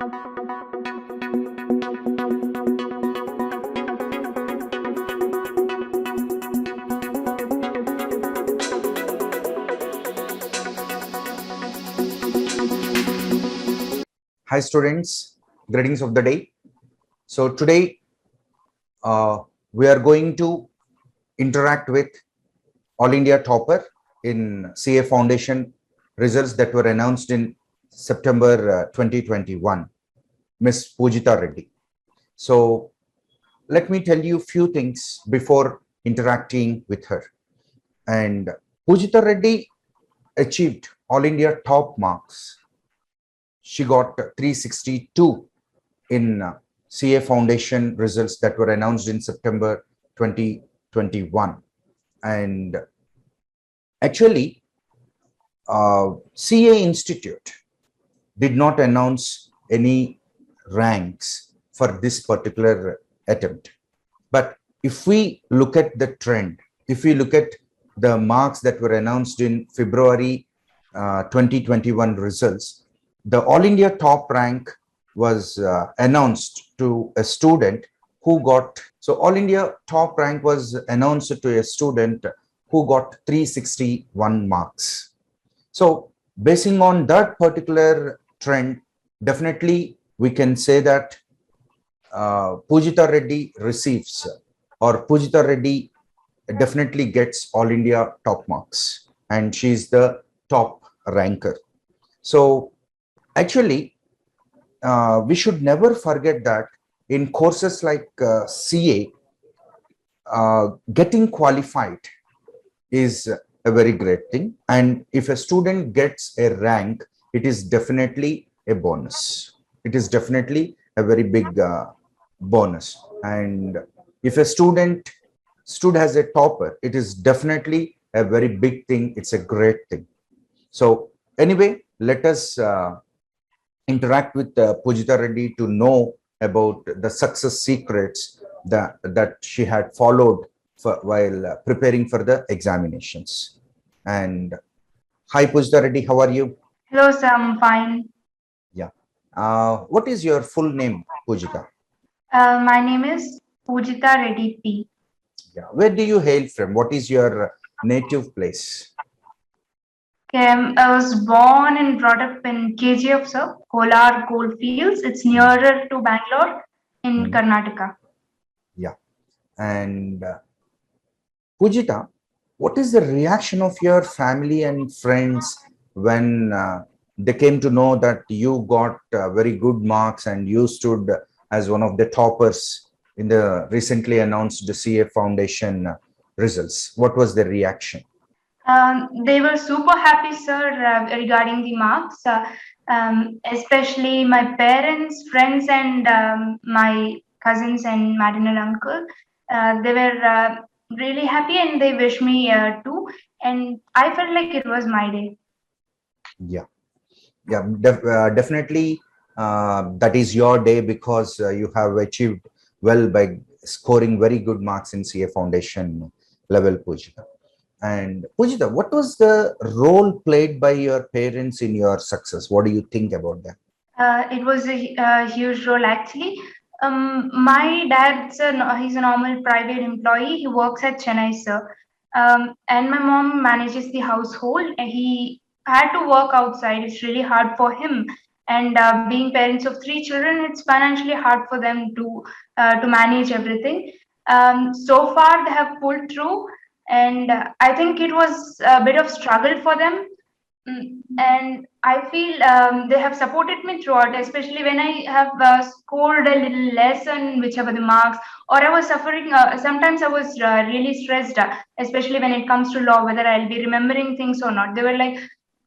Hi students, greetings of the day. So today we are going to interact with All India topper in CA Foundation results that were announced in September 2021, Miss Pujita Reddy. So let me tell you a few things before interacting with her. And Pujita Reddy achieved All India top marks. She got 362 in CA Foundation results that were announced in September 2021. And actually, CA Institute did not announce any ranks for this particular attempt. But if we look at the trend, if we look at the marks that were announced in February 2021 results, the All India top rank was announced to a student who got, so All India top rank was announced to a student who got 361 marks. So basing on that particular trend, definitely we can say that Pujita Reddy receives, or Pujita Reddy definitely gets All India top marks, and she's the top ranker. So actually, we should never forget that in courses like CA, getting qualified is a very great thing. And if a student gets a rank, it is definitely a bonus. It is definitely a very big bonus. And if a student stood as a topper, it is definitely a very big thing. It's a great thing. So anyway, let us interact with Pujita Reddy to know about the success secrets that she had followed while preparing for the examinations. And hi Pujita Reddy, how are you? Hello, sir. I'm fine. Yeah. What is your full name, Pujita? My name is Pujita Reddy P. Yeah. Where do you hail from? What is your native place? Okay, I was born and brought up in KGF, sir, Kolar Goldfields. It's nearer to Bangalore in Karnataka. Yeah. And Pujita, what is the reaction of your family and friends when they came to know that you got very good marks and you stood as one of the toppers in the recently announced CA Foundation results? What was the reaction? They were super happy, sir, regarding the marks. Especially my parents, friends, and my cousins and maternal uncle. They were really happy and they wish me too. And I felt like it was my day. Yeah, yeah, definitely. That is your day because you have achieved well by scoring very good marks in CA Foundation level, Pujita. And Pujita, what was the role played by your parents in your success? What do you think about that? It was a huge role actually. My dad's he's a normal private employee. He works at Chennai, sir. And my mom manages the household. And he had to work outside. It's really hard for him. And being parents of three children, it's financially hard for them to manage everything. So far, they have pulled through, and I think it was a bit of struggle for them. And I feel they have supported me throughout, especially when I have scored a little less on whichever the marks, or I was suffering. Sometimes I was really stressed, especially when it comes to law, whether I'll be remembering things or not. They were like,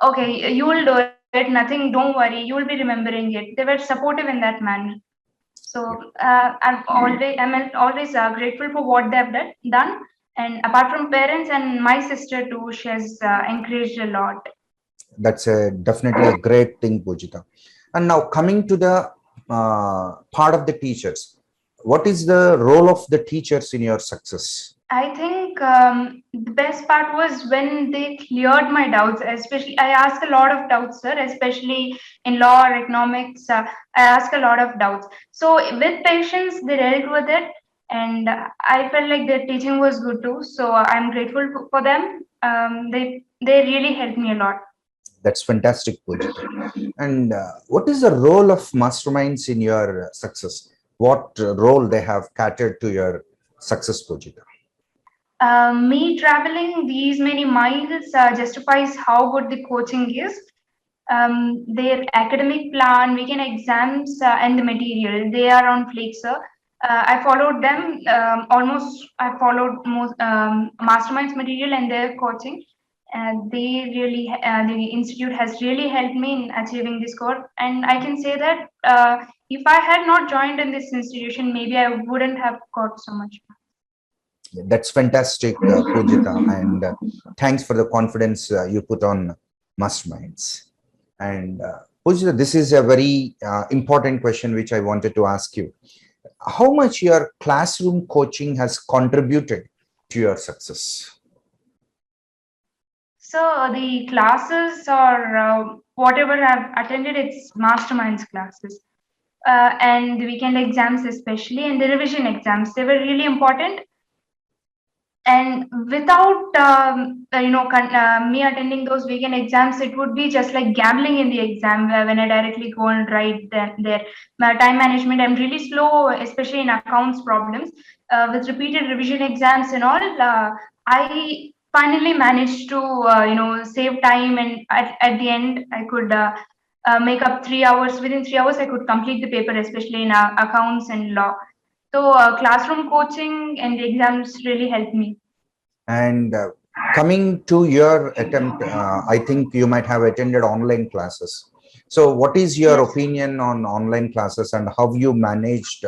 "Okay, you will do it. Nothing. Don't worry. You will be remembering it." They were supportive in that manner. So I'm always grateful for what they have done. And apart from parents and my sister too, she has encouraged a lot. That's definitely a great thing, Pujita. And now coming to the part of the teachers, what is the role of the teachers in your success? I think the best part was when they cleared my doubts. Especially, I asked a lot of doubts, sir. Especially in law or economics, I asked a lot of doubts. So with patience, they dealt with it, and I felt like their teaching was good too. So I'm grateful for them. They really helped me a lot. That's fantastic, Pujita. And what is the role of masterminds in your success? What role they have catered to your success, Pujita? Me traveling these many miles justifies how good the coaching is. Their academic plan, weekend exams, and the material, they are on fleek, sir. I followed them almost. I followed most masterminds material and their coaching. The institute has really helped me in achieving this goal. And I can say that if I had not joined in this institution, maybe I wouldn't have got so much. That's fantastic, Pujita, and thanks for the confidence you put on masterminds. And Pujita, this is a very important question which I wanted to ask you. How much your classroom coaching has contributed to your success? So the classes or whatever I've attended, it's masterminds classes. And the weekend exams especially and the revision exams, they were really important. And without me attending those weekend exams, it would be just like gambling in the exam when I directly go and write there. My time management, I'm really slow, especially in accounts problems. With repeated revision exams and all, I finally managed to save time, and at the end I could make up 3 hours. Within 3 hours I could complete the paper, especially in accounts and law. So classroom coaching and the exams really helped me. And coming to your attempt, I think you might have attended online classes. So what is your Yes. opinion on online classes and how you managed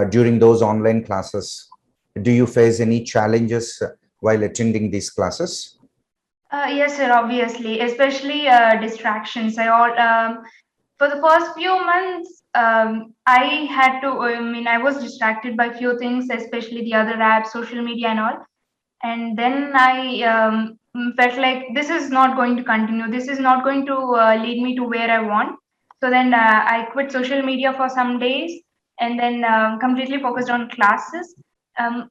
during those online classes? Do you face any challenges while attending these classes? Yes, sir, obviously, especially distractions. For the first few months, I was distracted by few things, especially the other apps, social media, and all. And then I felt like this is not going to continue. This is not going to lead me to where I want. So then I quit social media for some days and then completely focused on classes. Um,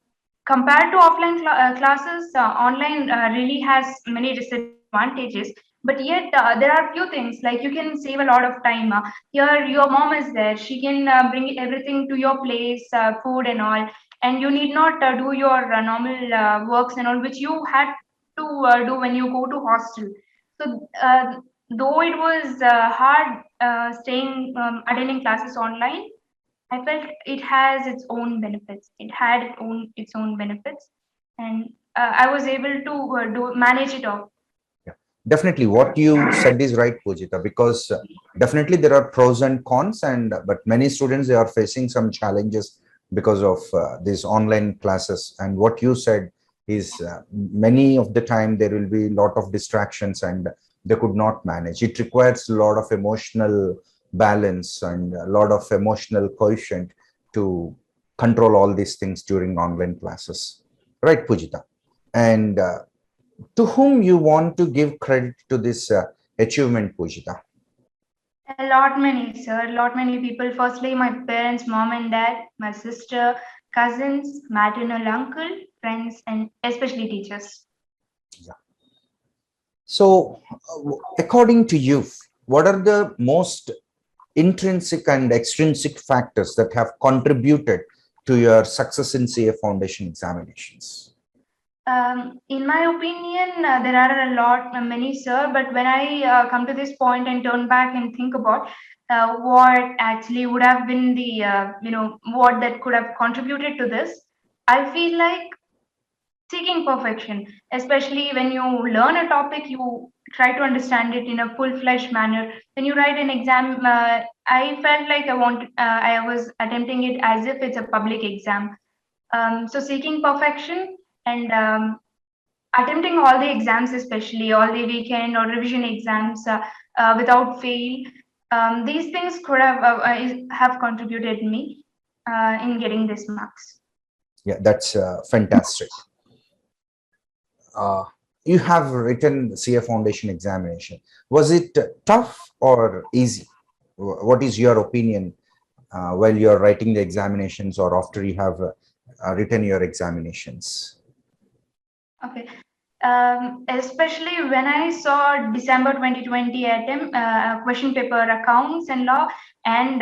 Compared to offline classes, online really has many disadvantages. But yet there are few things like you can save a lot of time. Here, your mom is there; she can bring everything to your place, food and all, and you need not do your normal works and all, which you had to do when you go to hostel. So though it was hard staying attending classes online, I felt it has its own benefits. It had its own benefits, and I was able to do manage it all. Yeah, definitely. What you said is right, Pujita, because definitely there are pros and cons, and but many students they are facing some challenges because of these online classes. And what you said is many of the time there will be a lot of distractions and they could not manage. It requires a lot of emotional balance and a lot of emotional quotient to control all these things during online classes. Right, Pujita? And to whom you want to give credit to this achievement, Pujita? A lot many, sir. A lot many people. Firstly, my parents, mom and dad, my sister, cousins, maternal uncle, friends, and especially teachers. Yeah. So, according to you, what are the most intrinsic and extrinsic factors that have contributed to your success in CA Foundation examinations? In my opinion, there are a lot, many, sir. But when I come to this point and turn back and think about what actually would have been the, what that could have contributed to this, I feel like seeking perfection, especially when you learn a topic, you try to understand it in a full-fledged manner. When you write an exam, I felt like I was attempting it as if it's a public exam. So seeking perfection and attempting all the exams, especially all the weekend or revision exams without fail. These things could have contributed me in getting this marks. Yeah, that's fantastic. you have written CA Foundation examination. Was it tough or easy? What is your opinion while you're writing the examinations or after you have written your examinations? Okay. Especially when I saw December 2020 attempt, question paper accounts and law, and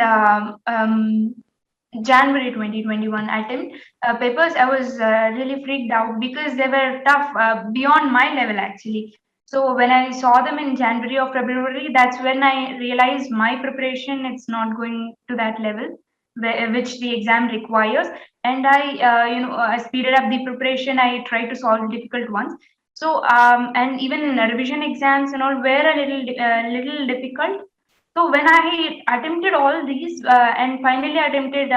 January 2021 attempt papers, I was really freaked out because they were tough beyond my level actually. So when I saw them in January or February, that's when I realized my preparation, it's not going to that level which the exam requires. And I speeded up the preparation. I tried to solve difficult ones. So and even revision exams and all were a little difficult. So when I attempted all these and finally attempted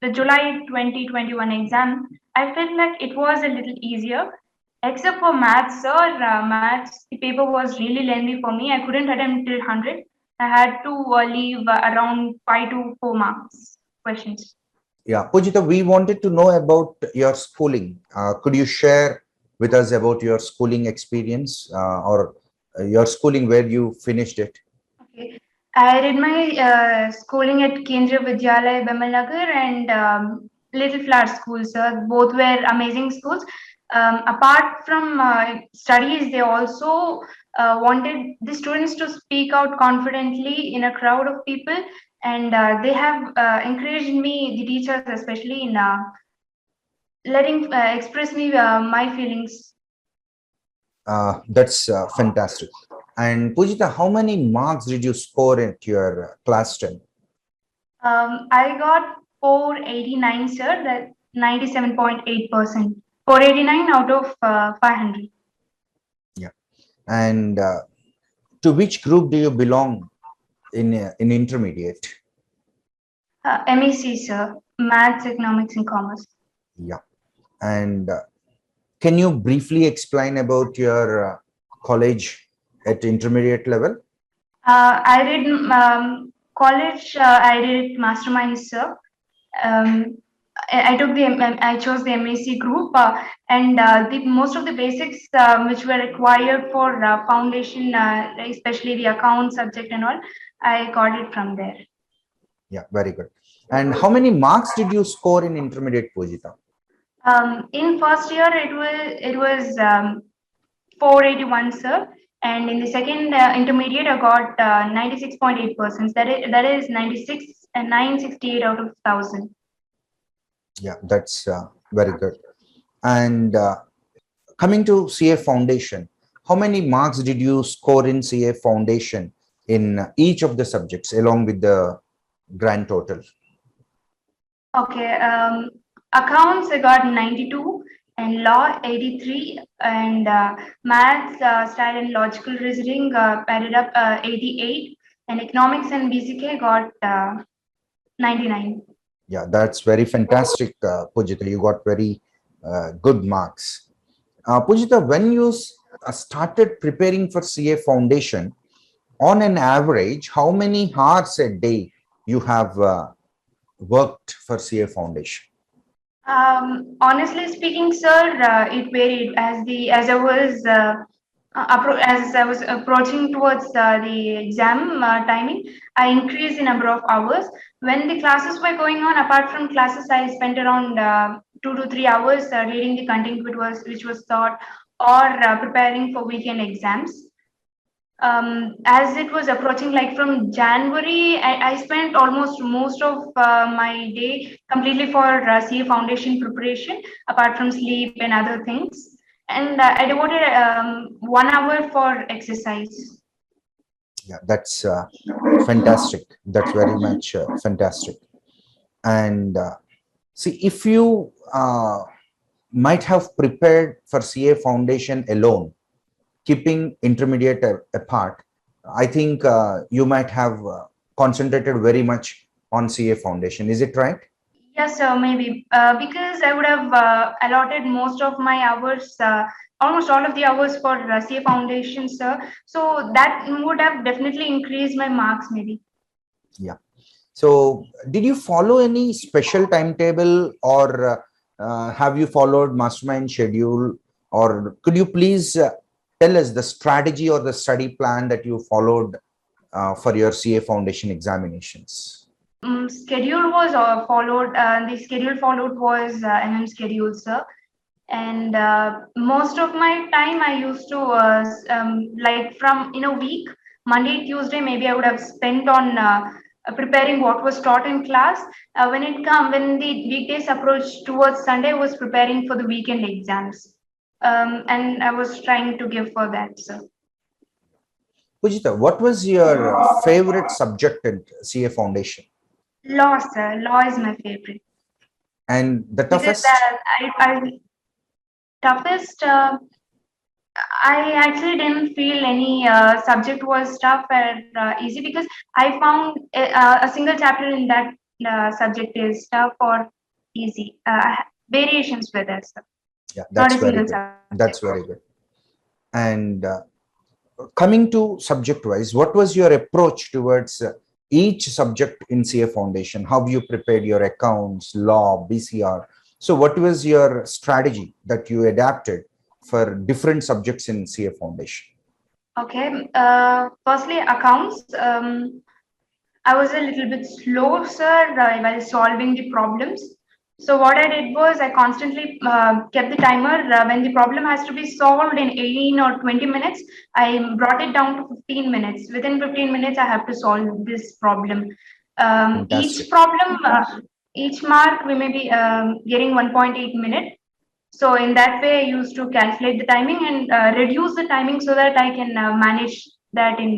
the July 2021 exam, I felt like it was a little easier. Except for maths, sir, maths, the paper was really lengthy for me. I couldn't attempt till 100. I had to leave around 5 to 4 marks questions. Yeah, Pujita, we wanted to know about your schooling. Could you share with us about your schooling experience or your schooling where you finished it? Okay. I did my schooling at Kendriya Vidyalaya, Nagar, and Little Flower School, sir. Both were amazing schools. Apart from studies, they also wanted the students to speak out confidently in a crowd of people, and they have encouraged me, the teachers especially, in letting express me my feelings. That's fantastic. And Pujita, how many marks did you score at your class 10? I got 489, sir. That 97.8%. 489 out of 500. Yeah. And to which group do you belong in intermediate? MEC, sir. Maths, Economics, and Commerce. Yeah. And can you briefly explain about your college at intermediate level? I did college. I did Mastermind, sir. Um, I chose the MEC group, and the most of the basics which were required for foundation, especially the account subject and all, I got it from there. Yeah, very good. And how many marks did you score in intermediate, Pujita? In first year, it was 481, sir, and in the second intermediate, I got 96.8%. That is 96 and 968 out of 1,000. Yeah, that's very good. And coming to CA Foundation, how many marks did you score in CA Foundation in each of the subjects along with the grand total? Okay, accounts I got 92, and law 83, and maths, style and logical reasoning added up 88, and economics and BCK got 99. Yeah, that's very fantastic, Pujita. You got very good marks. Pujita, when you started preparing for CA Foundation, on an average, how many hours a day you have worked for CA Foundation? Honestly speaking, sir, it varied as I was approaching towards the exam timing. I increased the number of hours. When the classes were going on, apart from classes, I spent around 2 to 3 hours reading the content which was taught, or preparing for weekend exams. As it was approaching, like from January, I spent almost most of my day completely for CA Foundation preparation, apart from sleep and other things. And I devoted 1 hour for exercise. Yeah, that's fantastic. That's very much fantastic. And see, if you might have prepared for CA Foundation alone, keeping intermediate apart, I think you might have concentrated very much on CA Foundation. Is it right? Yes, sir, maybe because I would have allotted most of my hours, almost all of the hours for CA Foundation, sir. So that would have definitely increased my marks, maybe. Yeah. So, did you follow any special timetable or have you followed mastermind schedule or could you please tell us the strategy or the study plan that you followed for your CA Foundation examinations? Schedule was followed. The schedule followed was schedule, sir. And most of my time I used to like from in a week, Monday, Tuesday, maybe I would have spent on preparing what was taught in class. When the weekdays approached towards Sunday, I was preparing for the weekend exams, and I was trying to give for that, sir. Pujita, what was your favorite subject in CA Foundation? Law, sir. Law is my favorite. And the Because toughest? Toughest, I actually didn't feel any subject was tough or easy, because I found a single chapter in that subject is tough or easy. Variations were there, sir. Yeah, Not that's a very single good. subject. That's very good. And coming to subject wise, what was your approach towards each subject in CA Foundation? How you prepared your accounts, law, BCR? So what was your strategy that you adapted for different subjects in CA Foundation? Okay. Firstly, accounts. I was a little bit slow, sir, while solving the problems. So what I did was I constantly kept the timer. When the problem has to be solved in 18 or 20 minutes, I brought it down to 15 minutes. Within 15 minutes, I have to solve this problem. Each Fantastic. problem, each mark, we may be getting 1.8 minute. So in that way, I used to calculate the timing and reduce the timing so that I can manage that in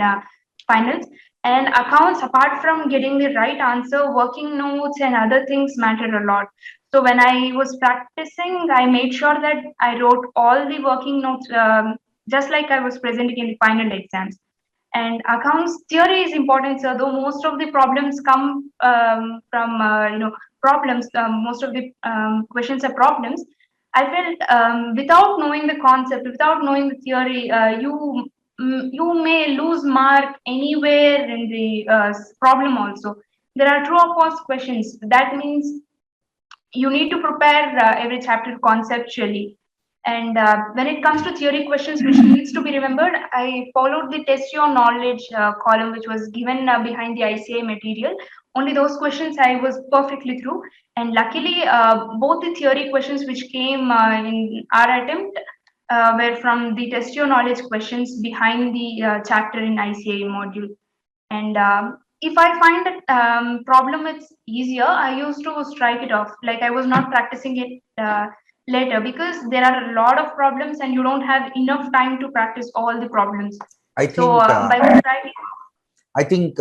finals. And accounts, apart from getting the right answer, working notes and other things matter a lot. So when I was practicing, I made sure that I wrote all the working notes just like I was presenting in the final exams. And accounts theory is important, sir. Though most of the problems come from problems. Most of the questions are problems. I felt without knowing the concept, without knowing the theory, you may lose mark anywhere in the problem. Also, there are true or false questions. That means you need to prepare every chapter conceptually. And when it comes to theory questions, which needs to be remembered, I followed the test your knowledge column, which was given behind the ICA material. Only those questions I was perfectly through. And luckily, both the theory questions which came in our attempt were from the test your knowledge questions behind the chapter in ICA module. And if I find that problem it's easier, I used to strike it off. Like I was not practicing it later, because there are a lot of problems and you don't have enough time to practice all the problems. I So think by striking, I think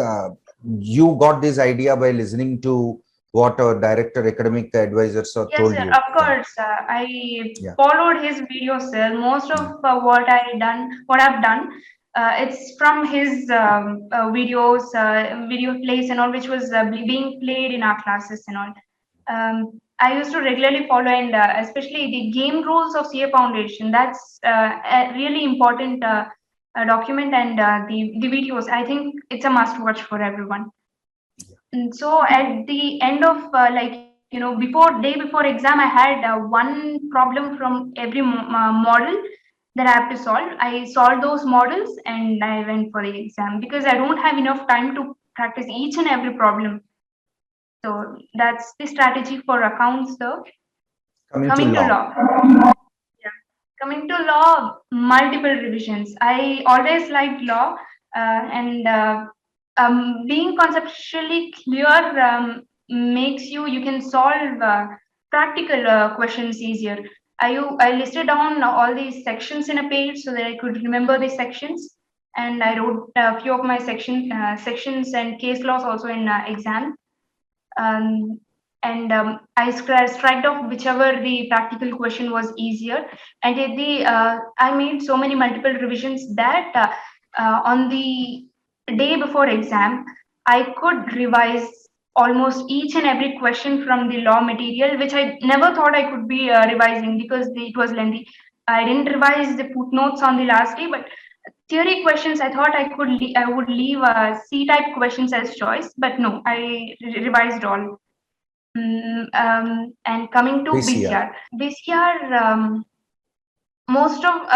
you got this idea by listening to what our director academic advisors have yes, told sir, you. of course, I Yeah. followed his videos, sir. Most of what I've done, it's from his videos, video plays and all, which was being played in our classes and all. I used to regularly follow, and especially the game rules of CA Foundation. That's a really important document, and the videos. I think it's a must watch for everyone. And so at the end of before exam, I had one problem from every model that I have to solve. I solved those models and I went for the exam, because I don't have enough time to practice each and every problem. So that's the strategy for accounts, though. Coming to Coming to law. law. Yeah. Coming to law, multiple revisions. I always liked law, and being conceptually clear makes you can solve practical questions easier. I listed down all these sections in a page so that I could remember the sections, and I wrote a few of my sections and case laws also in exam. Um, and I striked off whichever the practical question was easier. And I made so many multiple revisions that on the day before exam, I could revise almost each and every question from the law material, which I never thought I could be revising, because it was lengthy. I didn't revise the footnotes on the last day, but theory questions, I thought I would leave C-type questions as choice, but no, I revised all. And coming to BCR. BCR, most of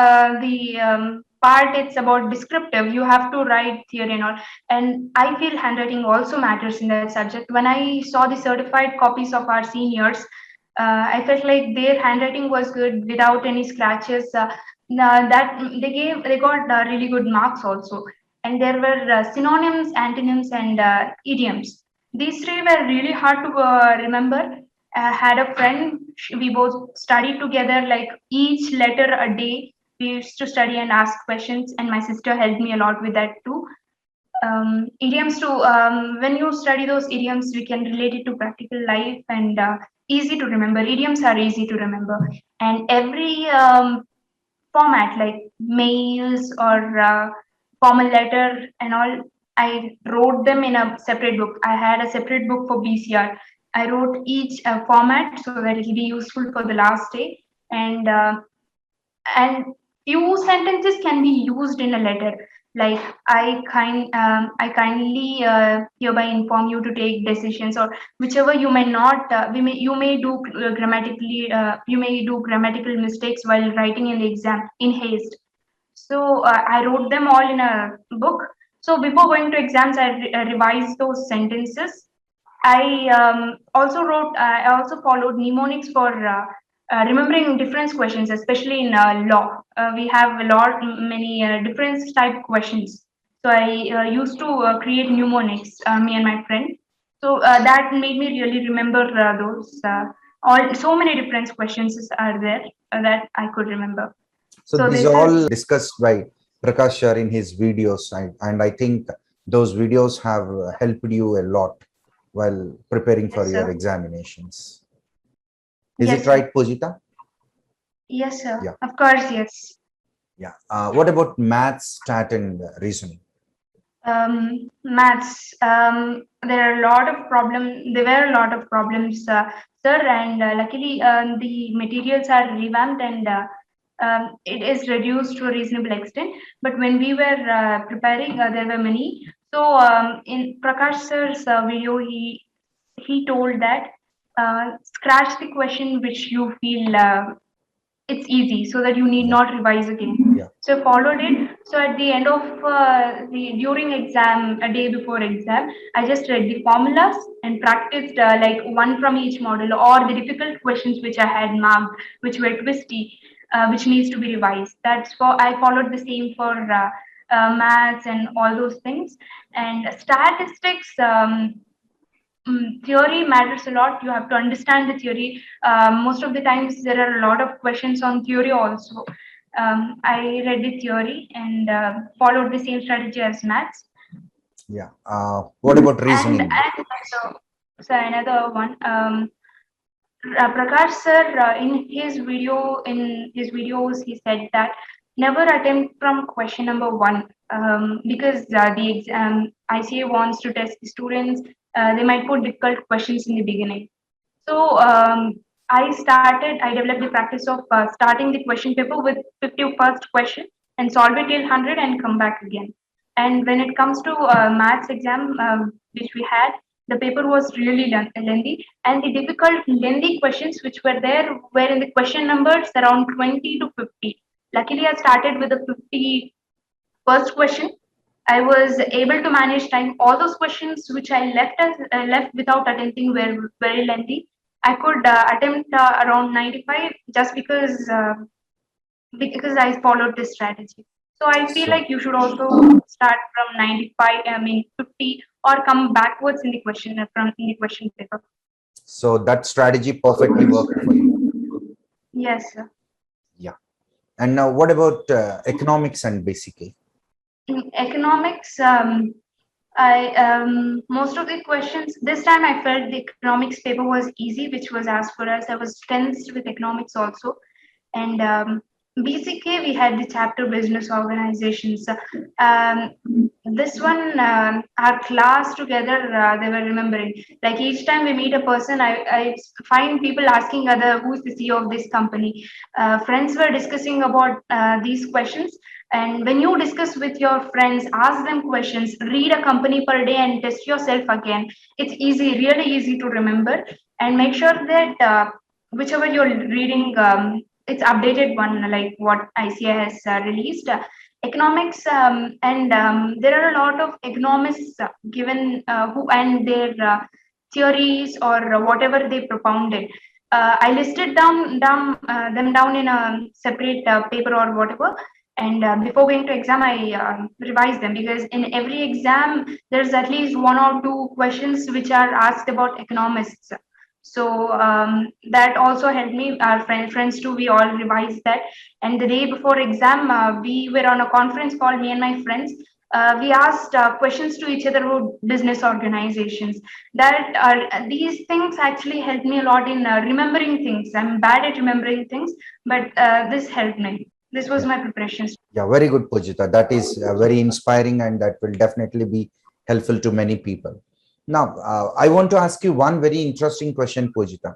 the part it's about descriptive. You have to write theory and all. And I feel handwriting also matters in that subject. When I saw the certified copies of our seniors, I felt like their handwriting was good without any scratches. That they got really good marks also. And there were synonyms, antonyms, and idioms. These three were really hard to remember. I had a friend, we both studied together, like each letter a day. We used to study and ask questions, and my sister helped me a lot with that too. Idioms too. When you study those idioms, we can relate it to practical life and easy to remember. Idioms are easy to remember, and every format like mails or formal letter and all, I wrote them in a separate book. I had a separate book for BCR. I wrote each format so that it will be useful for the last day, and and few sentences can be used in a letter, like I kindly hereby inform you to take decisions, or whichever you may not you may do you may do grammatical mistakes while writing in the exam in haste. So I wrote them all in a book. So before going to exams, I revised those sentences. I I also followed mnemonics for remembering difference questions, especially in law. We have a lot, many difference type questions. So I used to create mnemonics, me and my friend. So that made me really remember those. All so many different questions are there that I could remember. So So these this are all is discussed by Prakash Sir in his videos, and I think those videos have helped you a lot while preparing for yes, your sir. examinations. Is it Yes, sir. right, Pujita? Yes, sir. Yeah, Of course, yes. yeah. What about maths, stat, and reasoning? Maths. There are a lot of problem. There were a lot of problems, sir, and luckily the materials are revamped and it is reduced to a reasonable extent. But when we were preparing, there were many. So in Prakash sir's video, he told that scratch the question which you feel it's easy so that you need Yeah, not revise again. yeah. So I followed it. So at the end of the during exam, a day before exam, I just read the formulas and practiced like one from each model, or the difficult questions which I had marked, which were twisty, which needs to be revised. That's for I followed the same for maths and all those things. And statistics. Theory matters a lot. You have to understand the theory. Most of the times, there are a lot of questions on theory also. I read the theory and followed the same strategy as maths. Yeah. What about And reasoning? so another one. Prakash sir, in his videos, he said that never attempt from question number one, because the ICA wants to test the students. They might put difficult questions in the beginning. So I developed the practice of starting the question paper with 50 first question and solve it till 100 and come back again. And when it comes to maths exam, which we had, the paper was really lengthy, and the difficult lengthy questions which were there were in the question numbers around 20 to 50. Luckily, I started with the 50 first question. I was able to manage time. All those questions which I left without attempting were very lengthy. I could attempt around 95 just because I followed this strategy. So I feel So, like you should also start from 95, I mean 50, or come backwards in the question in the question paper. so that strategy perfectly worked for you. Yes, sir. Yeah. And now, what about economics and basic A? In economics, I most of the questions this time I felt the economics paper was easy, which was asked for us. I was tensed with economics also, and BCK we had the chapter business organizations. Um, this one, our class together, they were remembering. Like each time we meet a person, I find people asking other who's the CEO of this company. Friends were discussing about these questions, and when you discuss with your friends, ask them questions, read a company per day and test yourself again. It's easy, really easy to remember. And make sure that whichever you're reading, it's updated one like what ICI has released. Economics and there are a lot of economists given who and their theories or whatever they propounded. I listed them down in a separate paper or whatever. And before going to exam, I revise them because in every exam there's at least one or two questions which are asked about economists. So that also helped me. Our friends too, we all revised that. And the day before exam, we were on a conference call, me and my friends. We asked questions to each other about business organizations. That these things actually helped me a lot in remembering things. I'm bad at remembering things, but this helped me. This was Yeah, my preparation. yeah, very good, Pujita. That is very inspiring, and that will definitely be helpful to many people. Now, I want to ask you one very interesting question, Pujita.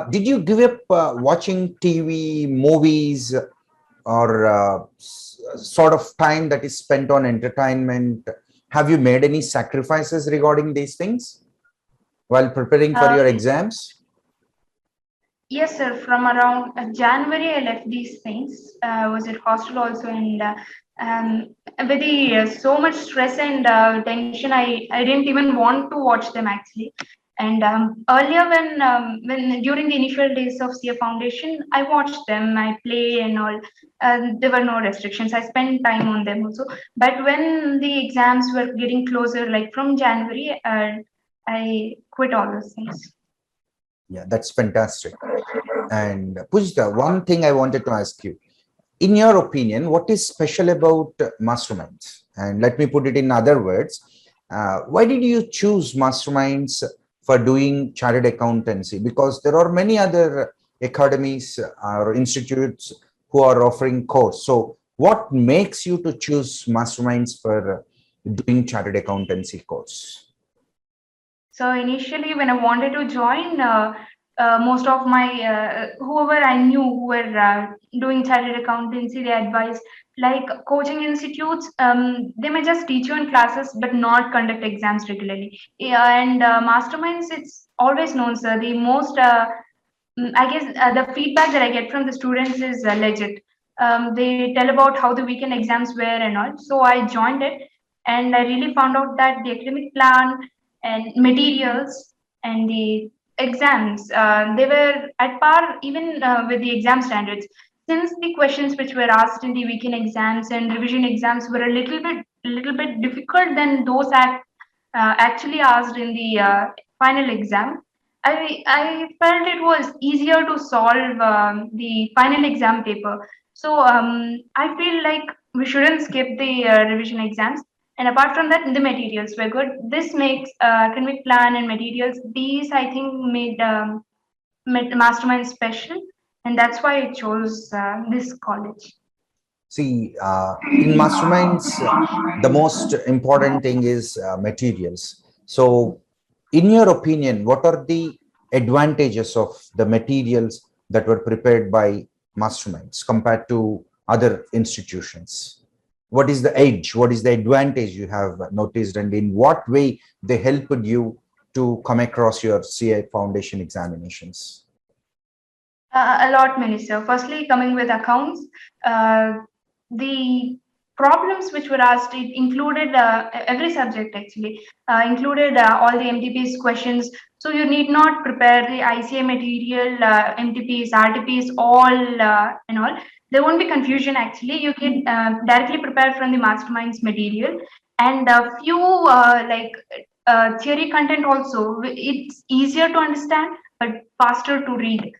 Did you give up watching TV, movies, or sort of time that is spent on entertainment? Have you made any sacrifices regarding these things while preparing for Uh, your exams? Yes, sir. From around January, I left these things. Was at hostel also, and with the so much stress and tension, I didn't even want to watch them actually. And earlier, when during the initial days of CA Foundation, I watched them. I play and all. There were no restrictions. I spent time on them also. But when the exams were getting closer, like from January, I quit all those things. Yeah, that's fantastic. And Pujita, one thing I wanted to ask you, in your opinion, what is special about masterminds? And let me put it in other words. Why did you choose masterminds for doing chartered accountancy? Because there are many other academies or institutes who are offering course. So what makes you to choose masterminds for doing chartered accountancy course? So initially, when I wanted to join, most of my whoever I knew who were doing chartered accountancy, they advised like coaching institutes. They may just teach you in classes, but not conduct exams regularly. Yeah, and masterminds, it's always known, sir. The most, I guess, the feedback that I get from the students is legit. They tell about how the weekend exams were and all. So I joined it, and I really found out that the academic plan and materials and the exams they were at par even with the exam standards, since the questions which were asked in the weekend exams and revision exams were a little bit difficult than those actually asked in the final exam. I felt it was easier to solve the final exam paper. So I feel like we shouldn't skip the revision exams. And apart from that, the materials were good. This makes academic plan and materials. These I think made Mastermind special, and that's why I chose this college. See, in masterminds, the most important thing is materials. So, in your opinion, what are the advantages of the materials that were prepared by masterminds compared to other institutions? What is the edge? What is the advantage you have noticed, and in what way they helped you to come across your CA Foundation examinations? A lot, Minister. Firstly, coming with accounts, the problems which were asked, it included every subject actually, included all the MTP's questions. So you need not prepare the ICA material, MTPs, RTPs, all and all. There won't be confusion actually. You can directly prepare from the masterminds material, and a few theory content also. It's easier to understand but faster to read.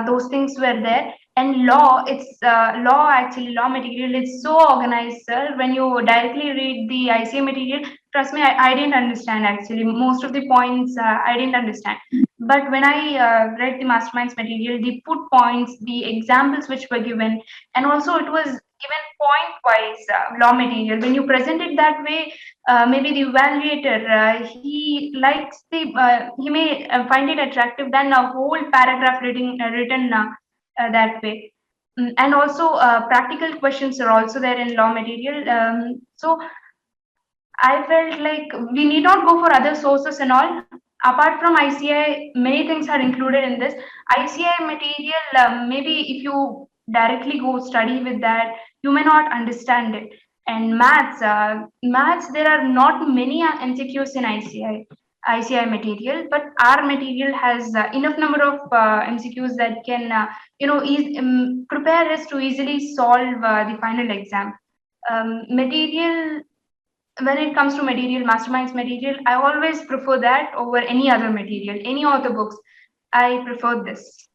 Those things were there. And law, it's law actually, law material, it's so organized, sir. When you directly read the ICA material, trust me, I didn't understand actually. Most of the points I didn't understand. But when I read the masterminds material, the put points, the examples which were given, and also it was given point wise law material. When you present it that way, maybe the evaluator he likes the he may find it attractive than a whole paragraph reading written that way. And also practical questions are also there in law material. So I felt like we need not go for other sources and all. apart from ICI, many things are included in this. ICI material, maybe if you directly go study with that, you may not understand it. And maths, there are not many MCQs in ICI material, but our material has enough number of MCQs that can, prepare us to easily solve the final exam. Material, when it comes to material, masterminds material, I always prefer that over any other material, any author books. I prefer this.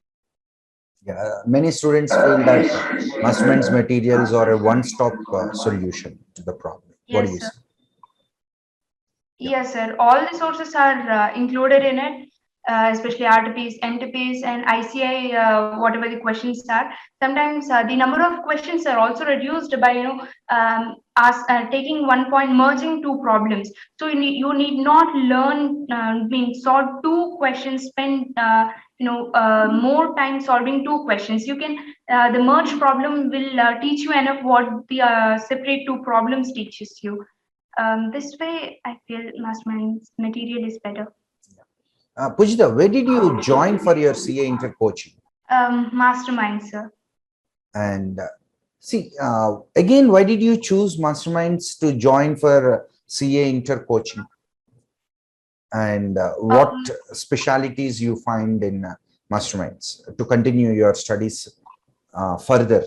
Yeah, many students feel that masterminds materials are a one-stop solution to the problem. What do Yes, you sir. say? Yeah. Yes, sir. All the sources are included in it, especially RTPs, MTPs, and ICI, whatever the questions are. Sometimes the number of questions are also reduced by, taking one point, merging two problems. So you need not learn, solve two questions, spend, more time solving two questions. You can, the merge problem will teach you enough what the separate two problems teaches you. This way, I feel masterminds material is better. Pujita, where did you join for your CA Inter coaching? Mastermind, sir. And see, again, why did you choose masterminds to join for CA Inter coaching? And what Um, specialities you find in masterminds to continue your studies further,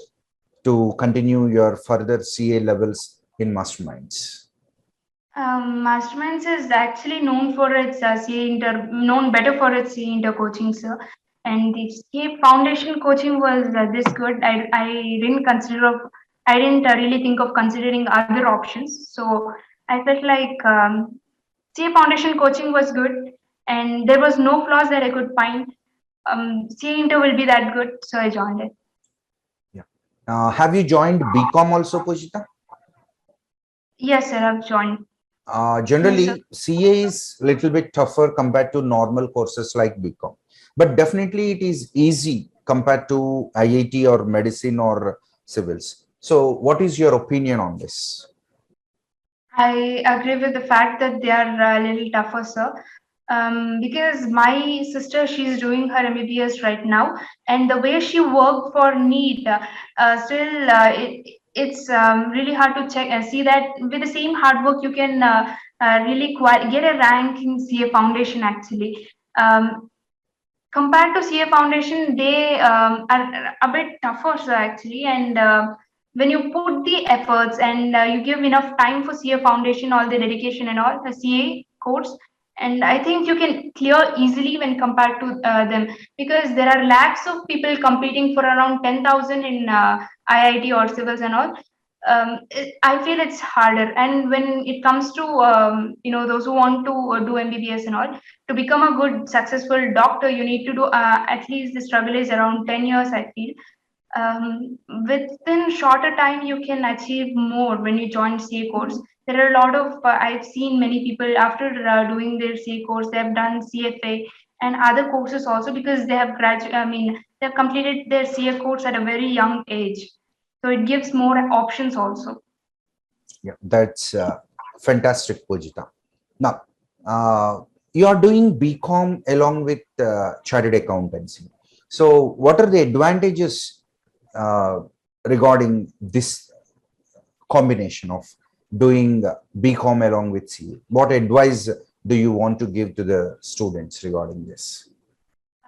to continue your further CA levels in masterminds? Masterminds is actually known for its known better for its CA Inter coaching, sir. And the CA Foundation coaching was this good. I didn't really think of considering other options. So I felt like CA Foundation coaching was good, and there was no flaws that I could find. CA Inter will be that good, so I joined it. Yeah. Have you joined BCom also, Pujita? Yes, sir, I've joined. Yes, sir. Generally, CA is a little bit tougher compared to normal courses like BCom, but definitely it is easy compared to IIT or medicine or civils. So, what is your opinion on this? I agree with the fact that they are a little tougher, sir. Because my sister, she's doing her MBBS right now, and the way she worked for NEET, still it's really hard to check and see that with the same hard work you can really get a rank in CA Foundation actually. Compared to CA Foundation, they are a bit tougher, sir, actually. And when you put the efforts and you give enough time for CA Foundation, all the dedication and all, the CA course, and I think you can clear easily when compared to them, because there are lakhs of people competing for around 10,000 in IIT or civils and all. I feel it's harder. And when it comes to those who want to do MBBS and all, to become a good successful doctor, you need to do at least the struggle is around 10 years, I feel. Within shorter time you can achieve more when you join CA course. There are a lot of I've seen many people after doing their CA course, they have done CFA and other courses also, because they have they have completed their CA course at a very young age, so it gives more options also. Yeah, that's fantastic, Pujita. Now, you are doing BCom along with chartered accountancy. So, what are the advantages regarding this combination of doing BCom along with CA? What advice do you want to give to the students regarding this?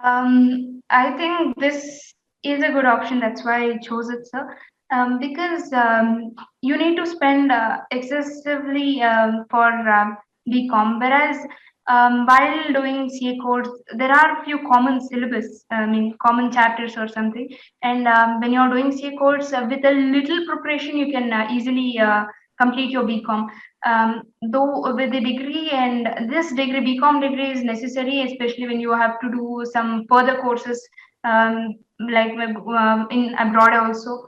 I think this is a good option. That's why I chose it, sir. Because you need to spend excessively for BCom, whereas while doing CA course, there are a few common syllabus, common chapters or something. And when you're doing CA course, with a little preparation, you can easily complete your BCom. Though with the degree, and this degree, BCom degree is necessary, especially when you have to do some further courses, like in abroad also.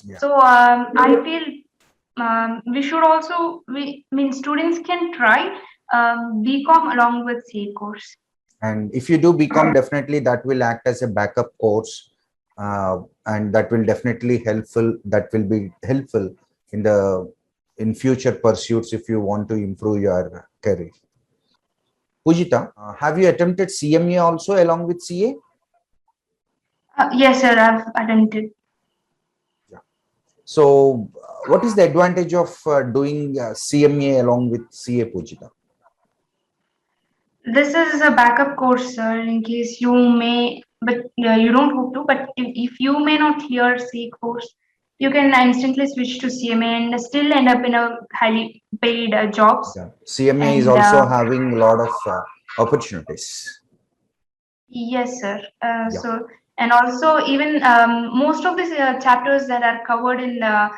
Yeah. So I feel we should also, students can try BCom along with CA course. And if you do BCom, definitely that will act as a backup course, and that will definitely helpful. That will be helpful in future pursuits if you want to improve your career. Pujita, have you attempted CMA also along with CA? Yes, sir, I've attempted. So, what is the advantage of doing CMA along with CA, Pujita? This is a backup course, sir, in case you may, but you don't hope to, but if you may not clear C course, you can instantly switch to CMA and still end up in a highly paid jobs. Yeah. CMA is And also having a lot of opportunities. yes, sir. Yeah. So, and also even most of these chapters that are covered in the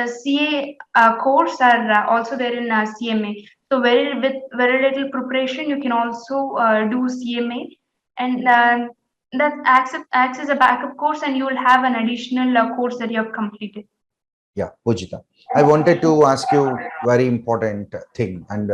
CA course are also there in CMA. So with very little preparation, you can also do CMA, and that acts as a backup course, and you will have an additional course that you have completed. Yeah, Pujita. I wanted to ask you very important thing, and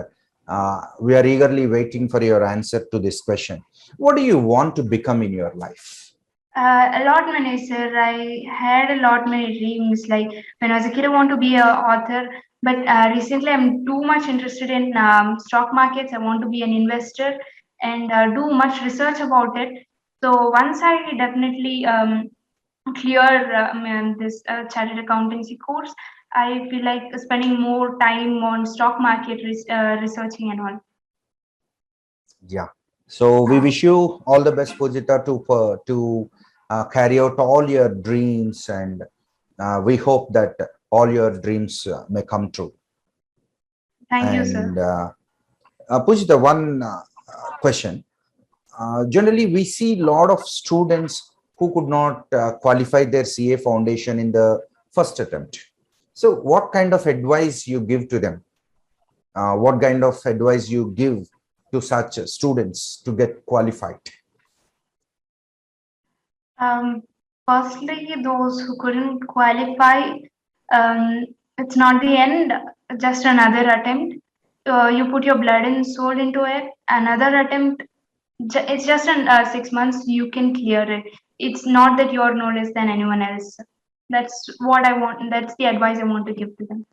we are eagerly waiting for your answer to this question. What do you want to become in your life? A lot many, sir. I had a lot many dreams. Like when I was a kid, I want to be a author. But recently, I'm too much interested in stock markets. I want to be an investor and do much research about it. So once I definitely clear this chartered accountancy course, I feel like spending more time on stock market researching and all. Yeah. So we wish you all the best, Pujita, to carry out all your dreams, and we hope that all your dreams may come true. Thank you, And sir. Pujita, one question. Generally, we see a lot of students who could not qualify their CA foundation in the first attempt. So, what kind of advice you give to them? What kind of advice you give to such students to get qualified? Um, Firstly, those who couldn't qualify, it's not the end, just another attempt. You put your blood and soul into it. Another attempt, it's just in 6 months, you can clear it. It's not that you're no less than anyone else. That's what I want. That's the advice I want to give to them.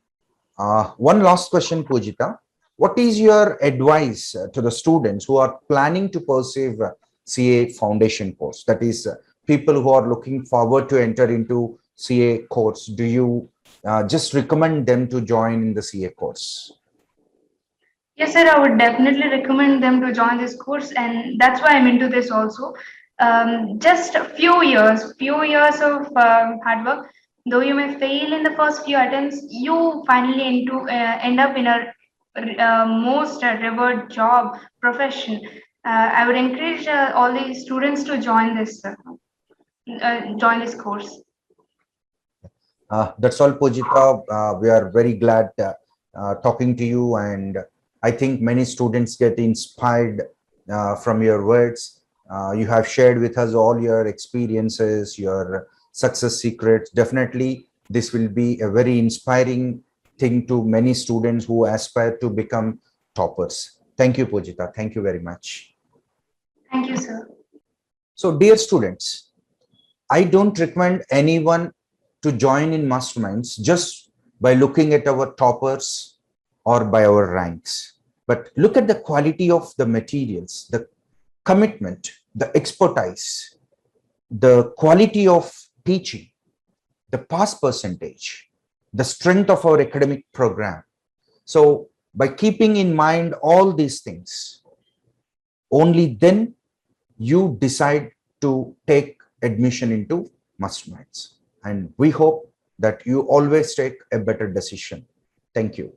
One last question, Pujita. What is your advice to the students who are planning to pursue CA foundation course? That is, people who are looking forward to enter into CA course. Do you just recommend them to join in the CA course? Yes, sir, I would definitely recommend them to join this course, and that's why I'm into this also. Just a few years of hard work. Though you may fail in the first few attempts, you finally end up in a most revered job profession. I would encourage all the students to join this course. That's all, Pujita. We are very glad talking to you, and I think many students get inspired from your words. You have shared with us all your experiences, your success secrets. Definitely, this will be a very inspiring thing to many students who aspire to become toppers. Thank you, Pujita. Thank you very much. Thank you, sir. So, dear students, I don't recommend anyone to join in masterminds just by looking at our toppers or by our ranks, but look at the quality of the materials, the commitment, the expertise, the quality of teaching, the pass percentage, the strength of our academic program. So by keeping in mind all these things, only then you decide to take admission into masterminds. And we hope that you always take a better decision. Thank you.